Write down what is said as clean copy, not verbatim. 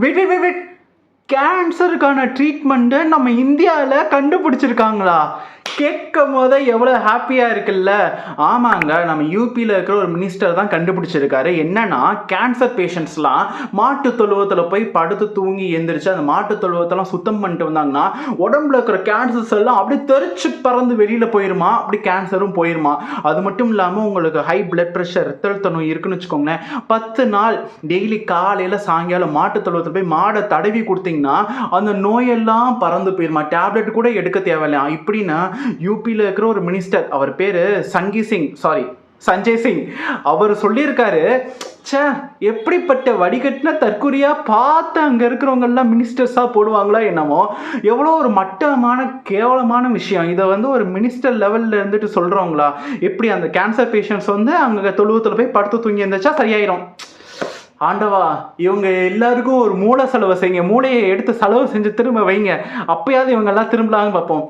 Wait wait wait கேன்சருக்கான ட்ரீட்மெண்ட்டை நம்ம இந்தியாவில் கண்டுபிடிச்சிருக்காங்களா? கேட்கும் போதே எவ்வளோ ஹாப்பியாக இருக்குல்ல. ஆமாங்க, நம்ம யூபியில் இருக்கிற ஒரு மினிஸ்டர் தான் கண்டுபிடிச்சிருக்காரு. என்னன்னா, கேன்சர் பேஷண்ட்ஸ்லாம் மாட்டு தொழுவத்தில் போய் படுத்து தூங்கி எந்திரிச்சு அந்த மாட்டு தொழுவத்தெல்லாம் சுத்தம் பண்ணிட்டு வந்தாங்கன்னா உடம்புல இருக்கிற கேன்சர்ஸ் எல்லாம் அப்படியே தெரிச்சு பறந்து வெளியில் போயிருமா, அப்படி கேன்சரும் போயிருமா. அது மட்டும் இல்லாமல் உங்களுக்கு ஹை பிளட் ப்ரெஷர், ரத்த அழுத்த நோய் இருக்குன்னு வச்சுக்கோங்களேன், 10 நாள் டெய்லி காலையில் சாயங்காலம் மாட்டு தொழுவத்தில் போய் மாடை தடவி கொடுத்தீங்கன்னா அந்த நோயெல்லாம் பறந்து போயிருமா. டேப்லெட் கூட எடுக்க தேவையில்லையா. இப்படின்னா யூபியில் இருக்கிற ஒரு மினிஸ்டர், அவர் பேரு சஞ்சய் சிங், அவர் சொல்லியிருக்காரு. சே, எப்படிப்பட்ட வடிகட்டின தற்கொலையா பார்த்து அங்கே இருக்கிறவங்க எல்லாம் மினிஸ்டர்ஸா போடுவாங்களா என்னமோ. எவ்வளோ ஒரு மட்டமான கேவலமான விஷயம். இதை ஒரு மினிஸ்டர் லெவல்ல இருந்துட்டு சொல்றவங்களா? எப்படி அந்த கேன்சர் பேஷண்ட்ஸ் அங்கே தொழுவத்தில் போய் படுத்து தூங்கி இருந்துச்சா சரியாயிரும். ஆண்டவா, இவங்க எல்லாருக்கும் ஒரு மூளை செலவு செய்யுங்க. மூளையை எடுத்து செலவு செஞ்சு திரும்ப வைங்க. அப்பயாவது இவங்க எல்லாம் திரும்பலான்னு பார்ப்போம்.